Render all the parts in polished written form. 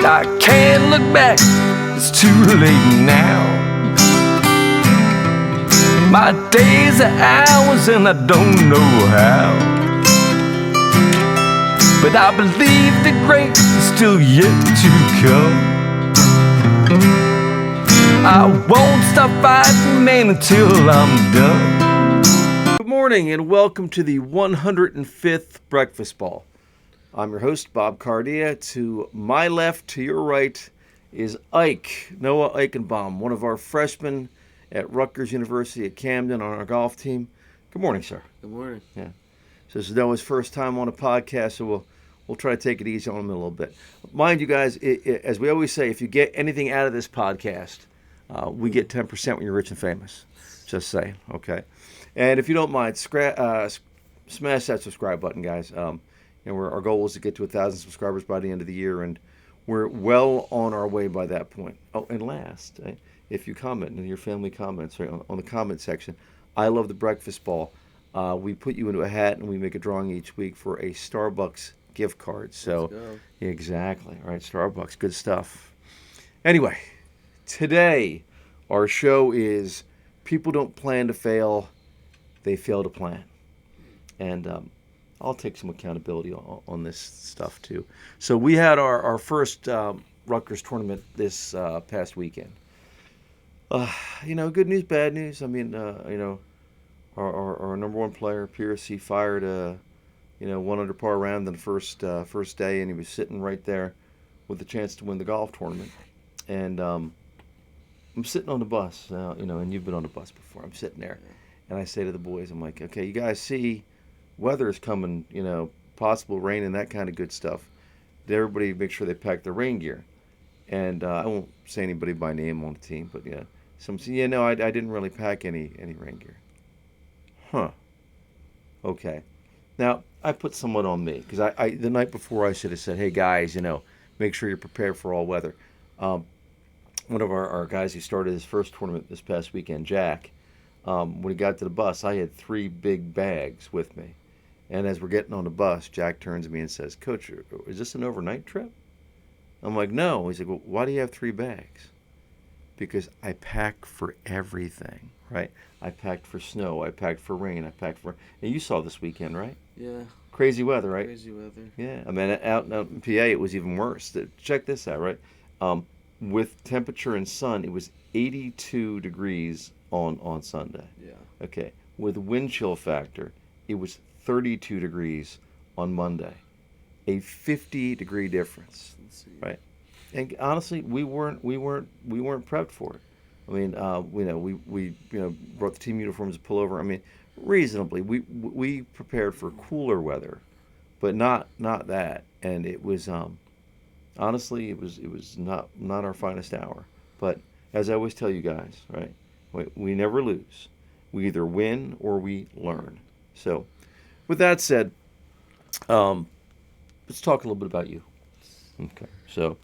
I can't look back, it's too late now. My days are hours and I don't know how, but I believe the great is still yet to come. I won't stop fighting, man, until I'm done. Good morning and welcome to the 105th Breakfast Ball. I'm your host, Bob Cardia. To my left, to your right, is Ike, Noah Eichenbaum, one of our freshmen at Rutgers University at Camden on our golf team. Good morning, sir. Good morning. Yeah. So this is Noah's first time on a podcast, so we'll try to take it easy on him a little bit. Mind you guys, as we always say, if you get anything out of this podcast, we get 10% when you're rich and famous. Just saying, okay? And if you don't mind, smash that subscribe button, guys. Our goal is to get to 1,000 subscribers by the end of the year, and we're well on our way by that point. Oh, and last, if you comment, and your family comments right, on the comment section, I love the Breakfast Ball. We put you into a hat, and we make a drawing each week for a Starbucks gift card. So, exactly. All right, Starbucks, good stuff. Anyway, today our show is People Don't Plan to Fail, They Fail to Plan. And I'll take some accountability on this stuff too. So we had our first Rutgers tournament this past weekend. Good news, bad news. I mean, our number one player, Pierce, he fired a, 1 under par round in the first day, and he was sitting right there with the chance to win the golf tournament. And I'm sitting on the bus, and you've been on the bus before. I'm sitting there, and I say to the boys, I'm like, okay, you guys see weather is coming, possible rain and that kind of good stuff. Everybody make sure they pack their rain gear. And I won't say anybody by name on the team, but yeah. Some say, I didn't really pack any rain gear. Huh. Okay. Now, I put somewhat on me, because I the night before I should have said, hey guys, make sure you're prepared for all weather. One of our guys who started his first tournament this past weekend, Jack, when he got to the bus, I had 3 big bags with me. And as we're getting on the bus, Jack turns to me and says, Coach, is this an overnight trip? I'm like, no. He's like, well, why do you have 3 bags? Because I pack for everything, right? I packed for snow. I packed for rain. I packed for... And you saw this weekend, right? Yeah. Crazy weather, right? Crazy weather. Yeah. I mean, out in PA, it was even worse. Check this out, right? With temperature and sun, it was 82 degrees on Sunday. Yeah. Okay. With wind chill factor, it was 32 degrees on Monday. A 50-degree difference, right? And honestly, we weren't prepped for it. I mean, we brought the team uniforms to pull over. I mean, reasonably, we prepared for cooler weather, but not that. And it was honestly, it was not our finest hour. But as I always tell you guys, right? We never lose. We either win or we learn. So, with that said, let's talk a little bit about you. Okay. So,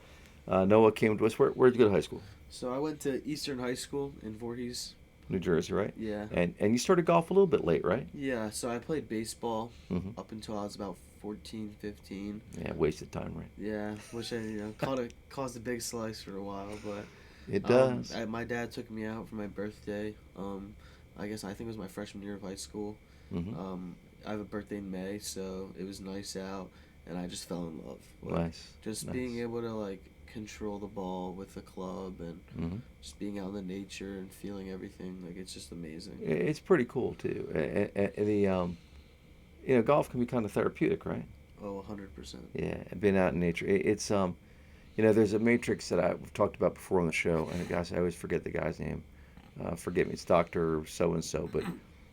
Noah came to us. Where'd you go to high school? So I went to Eastern High School in Voorhees, New Jersey, right? Yeah. And you started golf a little bit late, right? Yeah. So I played baseball up until I was about 14, 15. Yeah, wasted time, right? Yeah, which I caused a big slice for a while, but it does. My dad took me out for my birthday. I think it was my freshman year of high school. I have a birthday in May, so it was nice out, and I just fell in love. Nice. Just being able to control the ball with the club and just being out in the nature and feeling everything. It's just amazing. It's pretty cool too. And golf can be kind of therapeutic, right? Oh, 100%. Yeah, being out in nature. It's there's a matrix that I've talked about before on the show, and I always forget the guy's name. Forget me, it's Dr. So-and-so, but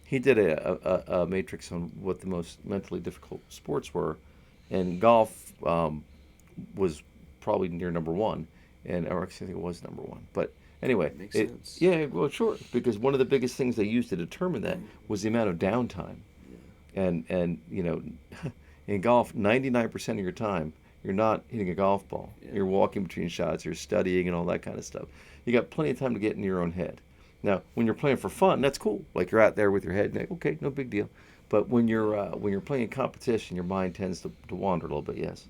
he did a matrix on what the most mentally difficult sports were, and golf was probably near number 1, or actually I think it was number 1. But anyway, makes sense. Yeah, well, sure, because one of the biggest things they used to determine that was the amount of downtime, and in golf, 99% of your time you're not hitting a golf ball. Yeah. You're walking between shots. You're studying and all that kind of stuff. You got plenty of time to get in your own head. Now, when you're playing for fun, that's cool. You're out there with your head, and okay, no big deal. But when you're playing a competition, your mind tends to wander a little bit. Yes.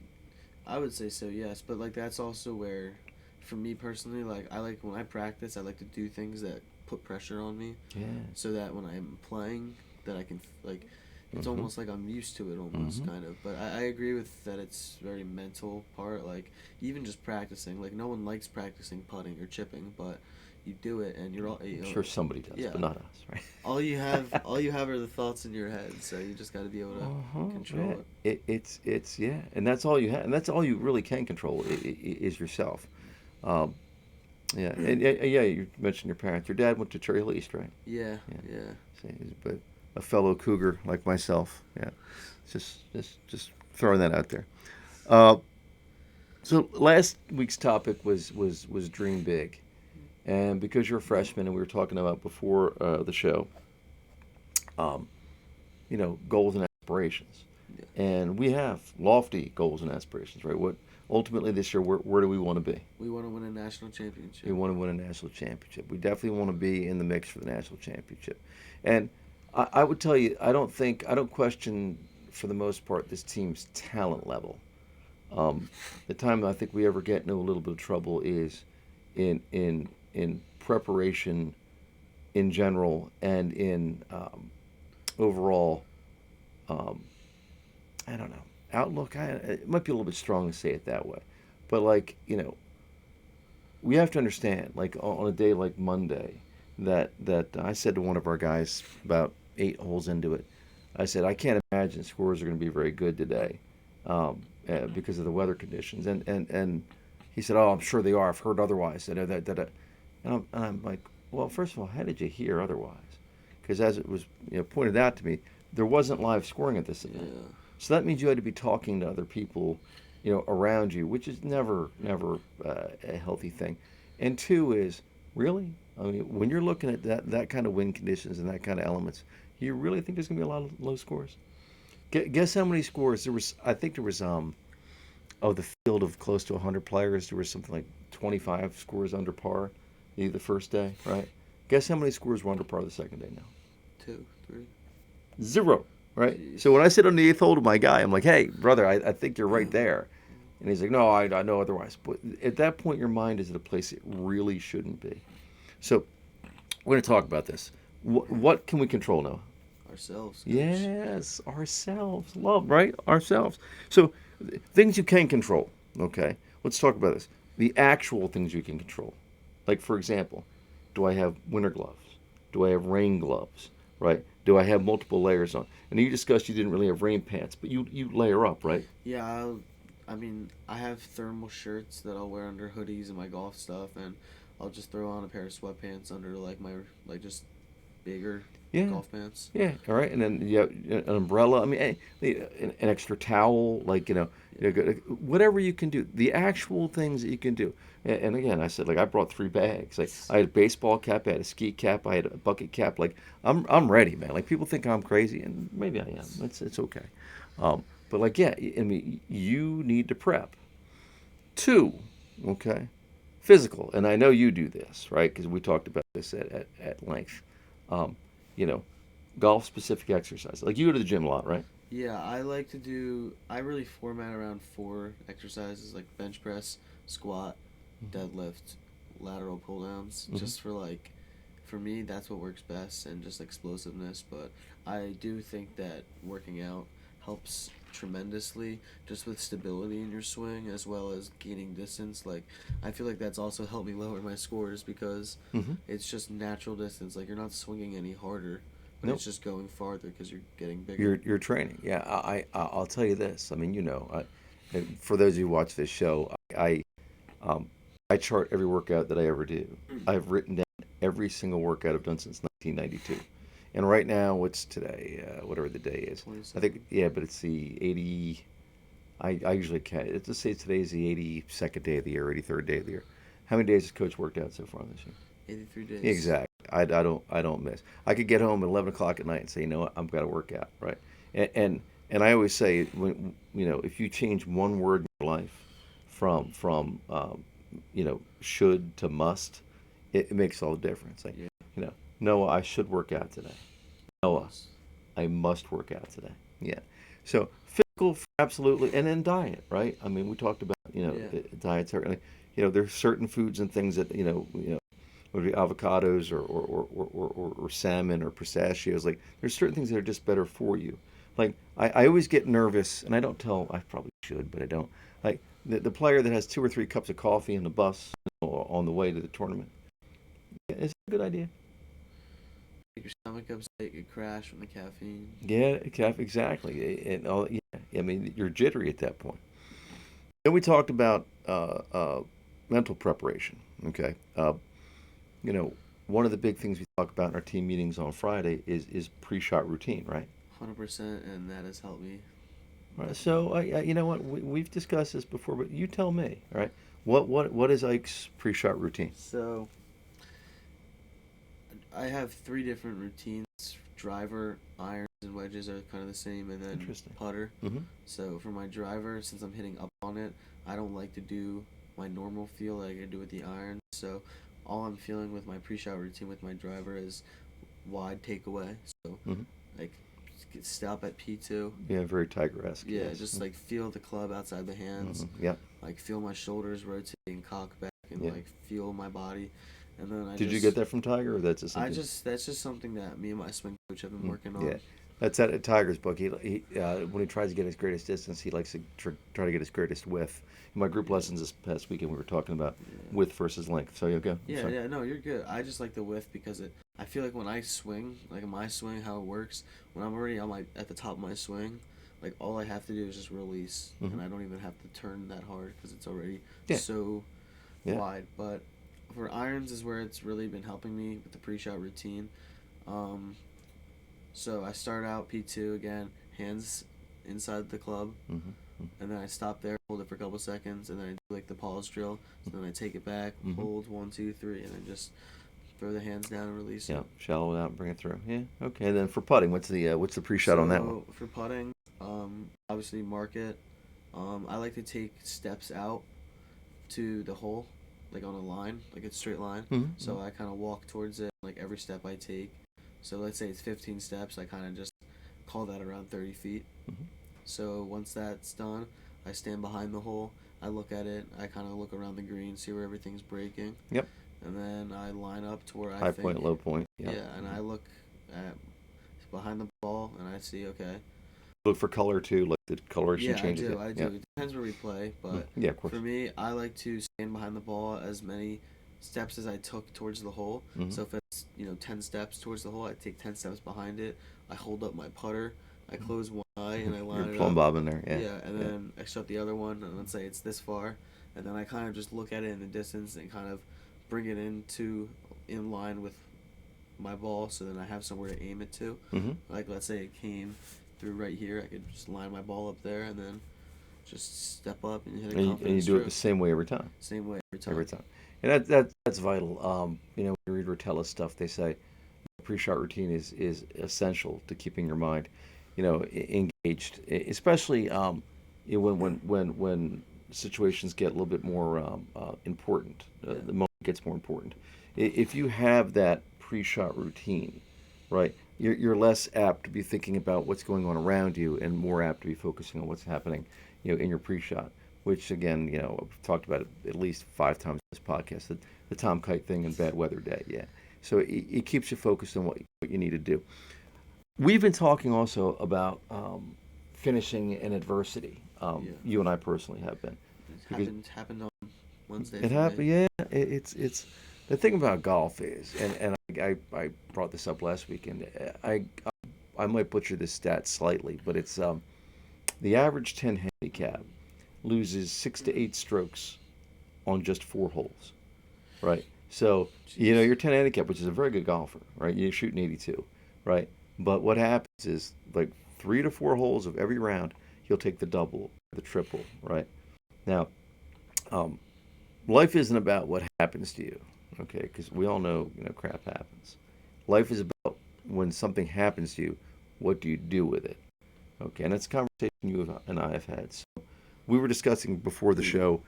I would say so, yes. But like that's also where, for me personally, like I like when I practice, I like to do things that put pressure on me, Yeah. so that when I'm playing, that I can like, it's Mhm. almost like I'm used to it almost Mhm. kind of. But I agree with that. It's very mental part. Like even just practicing, like no one likes practicing putting or chipping, but you do it and you're all you I'm know, sure somebody does, yeah. but not us, right? All you have are the thoughts in your head, so you just got to be able to control Yeah. it. It's yeah, and that's all you have, and that's all you really can control is yourself. Um, yeah, and yeah, you mentioned your parents. Your dad went to Cherry Hill East, right? Yeah, Yeah. yeah. See, but a fellow Cougar like myself. Yeah, just throwing that out there. Uh, so last week's topic was dream big, and because you're a freshman, and we were talking about before the show, um, goals and aspirations. Yeah. And we have lofty goals and aspirations, right? What ultimately this year, where do we want to be? We want to win a national We championship. want to win a national championship. We definitely want to be in the mix for the national championship. And I would tell you, I don't question for the most part this team's talent level. The time I think we ever get into a little bit of trouble is in preparation in general and in overall um, I don't know outlook. It might be a little bit strong to say it that way, but like we have to understand, like on a day like Monday, that I said to one of our guys about 8 holes into it, I said I can't imagine scores are going to be very good today, because of the weather conditions, and he said, oh, I'm sure they are. I've heard otherwise. And I'm like, well, first of all, how did you hear otherwise? Because as it was pointed out to me, there wasn't live scoring at this event. Yeah. So that means you had to be talking to other people, around you, which is never a healthy thing. And two is really, I mean, when you're looking at that kind of wind conditions and that kind of elements, you really think there's gonna be a lot of low scores? Guess how many scores there was? I think there was of the field of close to 100 players, there was something like 25 scores under par the first day, right? Guess how many scores were under par the second day now? 2, 3. Zero, right? Jeez. So when I sit on the eighth hole to my guy, I'm like, hey, brother, I think you're right there. And he's like, no, I know otherwise. But at that point, your mind is at a place it really shouldn't be. So we're going to talk about this. What can we control now? Ourselves. Coach. Yes, ourselves. Love, right? Ourselves. So things you can control, okay? Let's talk about this. The actual things you can control. Like, for example, do I have winter gloves? Do I have rain gloves? Right? Do I have multiple layers on? And you discussed you didn't really have rain pants, but you layer up, right? Yeah, I mean, I have thermal shirts that I'll wear under hoodies and my golf stuff, and I'll just throw on a pair of sweatpants under like my like just bigger Yeah. golf pants. Yeah, all right, and then you have an umbrella. I mean, an extra towel, like whatever you can do. The actual things that you can do. And again, I said like I brought 3 bags. Like I had a baseball cap, I had a ski cap, I had a bucket cap. Like I'm ready, man. Like people think I'm crazy, and maybe I am. It's okay. But like yeah, I mean, you need to prep. Two, okay, physical, and I know you do this, right? Because we talked about this at length. Um, you know, golf specific exercise. Like you go to the gym a lot, right? Yeah, I like to do. I really format around 4 exercises like bench press, squat, deadlift, lateral pull downs. Mm-hmm. Just for like, for me, that's what works best and just explosiveness. But I do think that working out helps tremendously just with stability in your swing as well as gaining distance. Like, I feel like that's also helped me lower my scores because Mm-hmm. it's just natural distance. Like, you're not swinging any harder. But Nope. it's just going farther because you're getting bigger. You're training. Yeah, I'll tell you this. I mean, and for those of you who watch this show, um, I chart every workout that I ever do. I've written down every single workout I've done since 1992. And right now, what's today? Whatever the day is. I think, yeah, but it's the 80. I usually can't. Let's just say today's the 82nd day of the year, 83rd day of the year. How many days has Coach worked out so far this year? 83 days. Exactly. I don't miss. I could get home at 11 o'clock at night and say, you know what, I've got to work out, right? And I always say, when if you change one word in your life from should to must, it makes all the difference. Like, Yeah. Noah, I should work out today. Noah, Yes. I must work out today. Yeah. So Absolutely, and then diet, right? I mean, we talked about Yeah. diet certainly. There's certain foods and things that would be avocados or salmon or pistachios. Like there's certain things that are just better for you. Like I always get nervous, and I don't tell. I probably should, but I don't. Like the player that has 2 or 3 cups of coffee in the bus on the way to the tournament. Yeah, it's a good idea. Make your stomach upset, you crash from the caffeine. Yeah, exactly. And all, yeah, I mean, you're jittery at that point. Then we talked about mental preparation. Okay, you know, one of the big things we talk about in our team meetings on Friday is pre-shot routine, right? 100%, and that has helped me. Right. So, you know what? We've discussed this before, but you tell me, all right? What is Ike's pre-shot routine? So, I have 3 different routines. Driver, irons, and wedges are kind of the same, and then Interesting. putter. Mm-hmm. So for my driver, since I'm hitting up on it, I don't like to do my normal feel like I do with the iron. So all I'm feeling with my pre-shot routine with my driver is wide takeaway. So Mm-hmm. like stop at P2. Yeah, very Tiger-esque. Yeah, Yes. just like feel the club outside the hands. Mm-hmm. Yep. Like feel my shoulders rotating, cock back, and Yeah. like feel my body. And then Did you get that from Tiger, or that's just something? that's just something that me and my swing coach have been working on. Yeah, that's at Tiger's book. He when he tries to get his greatest distance, he likes to try to get his greatest width. In my group lessons this past weekend, we were talking about width versus length. So you go. Yeah, Sorry. yeah, no, you're good. I just like the width because I feel like when I swing, like my swing, how it works, when I'm already on my at the top of my swing, like all I have to do is just release, Mhm. and I don't even have to turn that hard because it's already Yeah. so Yeah. wide. But for irons is where it's really been helping me with the pre-shot routine. Um, so I start out P2 again, hands inside the club, Mm-hmm. and then I stop there, hold it for a couple seconds, and then I do like the pause drill. So then I take it back, Mhm. hold 1, 2, 3, and then just throw the hands down and release Yeah, it. shallow it out and bring it through. Yeah. Okay. And then for putting, what's the pre-shot on that one? So for putting, obviously mark it. I like to take steps out to the hole, like on a line, like a straight line. Mhm. So I kind of walk towards it, like every step I take. So let's say it's 15 steps, I kind of just call that around 30 feet. Mhm. So once that's done, I stand behind the hole. I look at it. I kind of look around the green, see where everything's breaking. Yep. And then I line up to where I High think. point, low point. Yep. Yeah, and I look at behind the ball, and I see okay. Look for color too, like the coloration Yeah, changes. I do. Yeah. It depends where we play, but Yeah, of course. for me, I like to stand behind the ball as many steps as I took towards the hole. Mhm. So if it's 10 steps towards the hole, I take 10 steps behind it. I hold up my putter. I close one eye and I line You're it plumb up. bobbing there. Yeah. Yeah, and then I shut the other one, and let's say it's this far, and then I kind of just look at it in the distance and kind of bring it in line with my ball, so then I have somewhere to aim it to. Mm-hmm. Like let's say it came through right here, I could just line my ball up there and then just step up and hit a And you confidence do it stroke. the same way every time. Same way every time. Every time. And that's vital. When you read Rotella stuff, they say pre-shot routine is essential to keeping your mind, engaged, especially when situations get a little bit more important. The moment gets more important. If you have that pre-shot routine, right, you're less apt to be thinking about what's going on around you and more apt to be focusing on what's happening, in your pre-shot. Which again, I've talked about it at least 5 times in this podcast. The Tom Kite thing and bad weather day. Yeah. So it keeps you focused on what you need to do. We've been talking also about finishing in adversity. You and I personally have been. It happened on Wednesday. It happened. Yeah. It's the thing about golf is, and I brought this up last weekend. I might butcher this stat slightly, but it's the average 10 handicap loses 6 to 8 strokes on just 4 holes, right? So, you're 10 handicap, which is a very good golfer, right? You're shooting 82, right? But what happens is, like 3 to 4 holes of every round, you'll take the double, the triple, right? Now, life isn't about what happens to you, okay? Because we all know, crap happens. Life is about when something happens to you, what do you do with it? Okay, and that's a conversation you and I have had. So we were discussing before the show,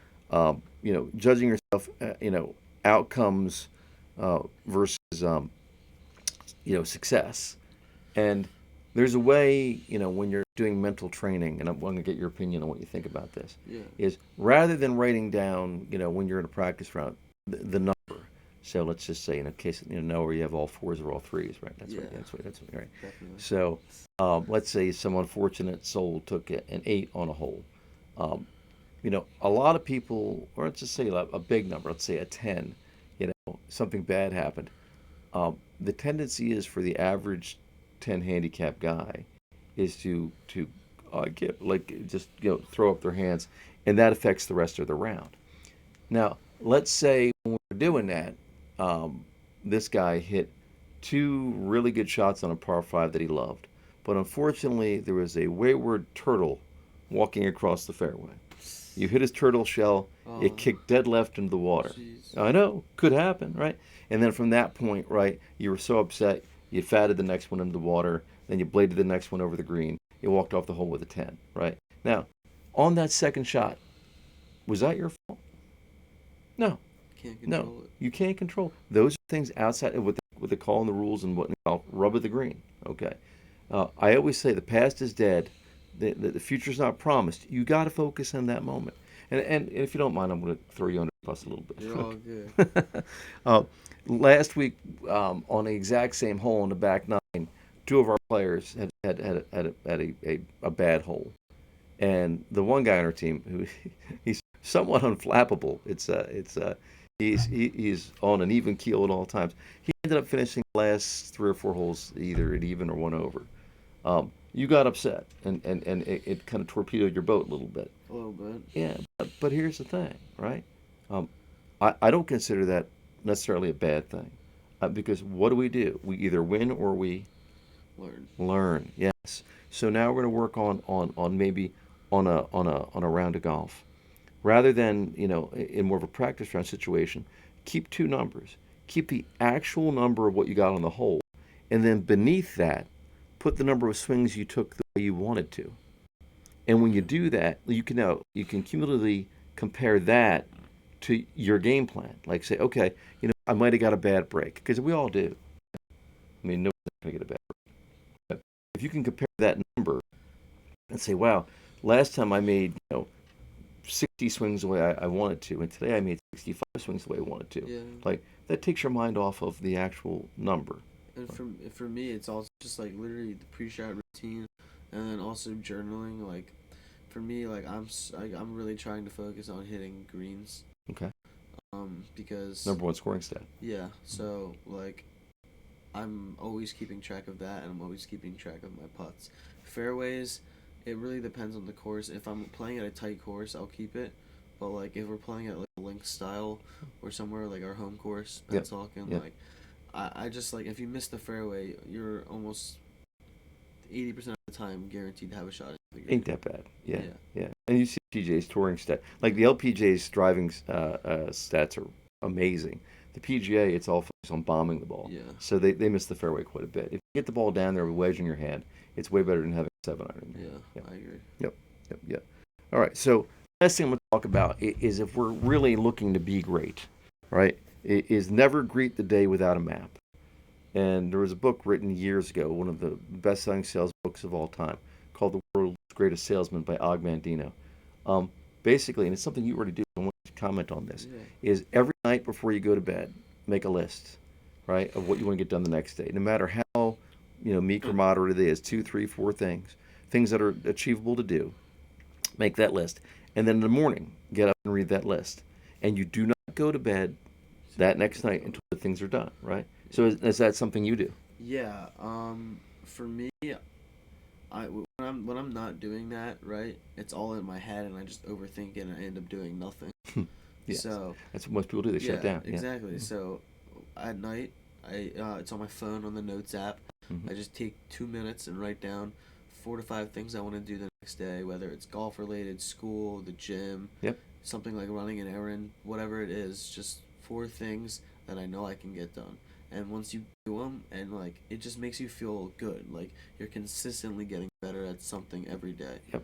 judging yourself, outcomes versus, success. And there's a way, when you're doing mental training, and I'm going to get your opinion on what you think about this, Yeah. is rather than writing down, when you're in a practice round, the number. So let's just say in a case, now where you have all fours or all threes, right? That's Yeah. right. That's right. Definitely. So let's say some unfortunate soul took an 8 on a hole. Um, a lot of people, or let's just say a big number, let's say a 10, something bad happened. The tendency is for the average 10 handicap guy is to get like just throw up their hands, and that affects the rest of the round. Now, let's say when we're doing that, um, this guy hit two really good shots on a par five that he loved, but unfortunately there was a wayward turtle walking across the fairway. You hit his turtle shell, it Oh, kicked dead left into the water. jeez. I know, could happen, right? And then from that point, right, you were so upset, you fatted the next one into the water, then you bladed the next one over the green. You walked off the hole with a 10, right? Now, on that second shot, was that your fault? No, Can't no. control it. You can't control. Those are things outside of what they call in the rules and what they call rub of the green. Okay. I always say the past is dead. The future's not promised. You got to focus on that moment. And if you don't mind, I'm going to throw you under the bus a little You're all good. bit. Last week, on the exact same hole in the back nine, two of our players had a bad hole, and the one guy on our team who he's somewhat unflappable. He's on an even keel at all times. He ended up finishing the last three or four holes either at even or one over. You got upset, and it kind of torpedoed your boat a little bit. A little bit. Yeah, but here's the thing, right? Um, I don't consider that necessarily a bad thing, because what do? We either win or we Learn. learn. Yes. So now we're going to work on maybe on a round of golf, rather than in more of a practice round situation. Keep two numbers. Keep the actual number of what you got on the hole, and then beneath that, put the number of swings you took the way you wanted to. And when you do that, you can cumulatively compare that to your game plan. Like say, okay, I might have got a bad break because we all do. I mean, nobody's going to get a bad break. But if you can compare that number and say, wow, last time I made 60 swings the way I wanted to, and today I made 65 swings the way I wanted to. Yeah. Like that takes your mind off of the actual number. And for me, it's also just like literally the pre-shot routine, and then also journaling. Like, for me, like I'm really trying to focus on hitting greens. Okay. Because Number one scoring stat. yeah. So like, I'm always keeping track of that, and I'm always keeping track of my putts. Fairways, it really depends on the course. If I'm playing at a tight course, I'll keep it. But like if we're playing at like a link style or somewhere like our home course, Yep. Pennsauken, Yep. like I just like if you miss the fairway, you're almost 80% of the time guaranteed to have a shot. Ain't that bad. Yeah, Yeah. yeah. And you see PJ's touring stat. Like the LPGA's driving stats are amazing. The PGA, it's all focused on bombing the ball. Yeah. So they miss the fairway quite a bit. If you get the ball down there with a wedge in your hand, it's way better than having a 7 iron. Yeah, Yep. I agree. Yep. Yep. Yep. All right. So last thing I'm going to talk about is if we're really looking to be great, right? Is never greet the day without a map. And there was a book written years ago, one of the best-selling sales books of all time, called The World's Greatest Salesman by Og Mandino. Basically, and it's something you already do, I want to comment on this, Yeah. is every night before you go to bed, make a list, right, of what you want to get done the next day. No matter how, meek or moderate it is, 2, 3, 4 things that are achievable to do, make that list. And then in the morning, get up and read that list. And you do not go to bed that next night until the things are done, right? So is that something you do? Yeah. For me, when I'm not doing that, right, it's all in my head, and I just overthink it, and I end up doing nothing. Yes. So That's what most people do. They shut down. Yeah. exactly. So at night, it's on my phone on the notes app. Mhm. I just take 2 minutes and write down 4 to 5 things I want to do the next day, whether it's golf related, school, the gym, Yep. something like running an errand, whatever it is. Just 4 things that I know I can get done. And once you do them, and like it just makes you feel good, like you're consistently getting better at something every day. Yep.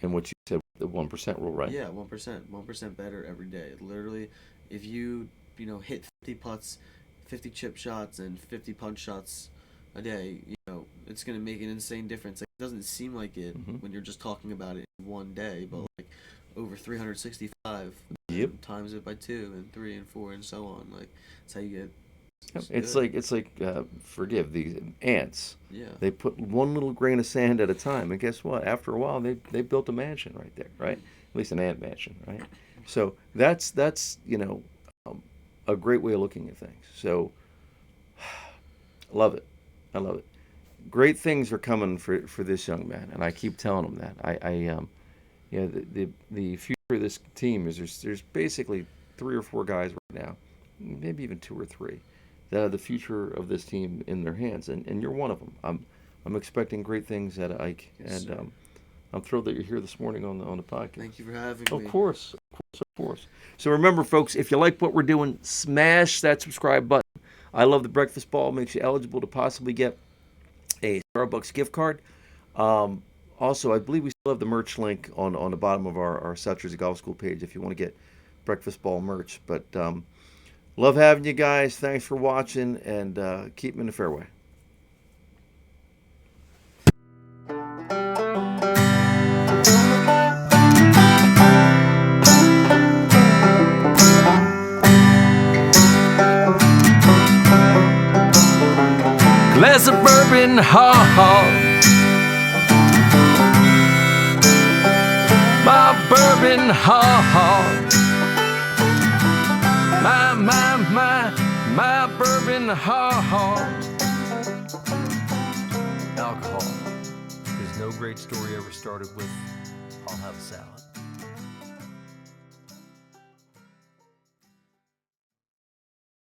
And what you said, the 1% rule, right? Yeah, 1% better every day. Literally, if you hit 50 putts, 50 chip shots, and 50 punch shots a day, it's gonna make an insane difference. Like, it doesn't seem like it when you're just talking about it in one day, but like over 365. Yep. Times it by 2 and 3 and 4 and so on. Like, that's how you get. It's like forgive these ants. Yeah. They put one little grain of sand at a time, and guess what? After a while, they built a mansion right there, right? At least an ant mansion, right? So that's a great way of looking at things. So love it, I love it. Great things are coming for this young man, and I keep telling him that. The future of this team is there's basically 3 or 4 guys right now, maybe even 2 or 3, that have the future of this team in their hands, and you're one of them. I'm expecting great things out of Ike, Yes, and I'm thrilled that you're here this morning on the podcast. Thank you for having me. Of course. So remember, folks, if you like what we're doing, smash that subscribe button. I Love the Breakfast Ball makes you eligible to possibly get a Starbucks gift card. Also, I believe we still have the merch link on the bottom of our South Jersey Golf School page if you want to get Breakfast Ball merch. But love having you guys. Thanks for watching, and keep them in the fairway. Glass of bourbon, my bourbon heart. My bourbon heart. Alcohol. There's no great story ever started with, I'll have a salad.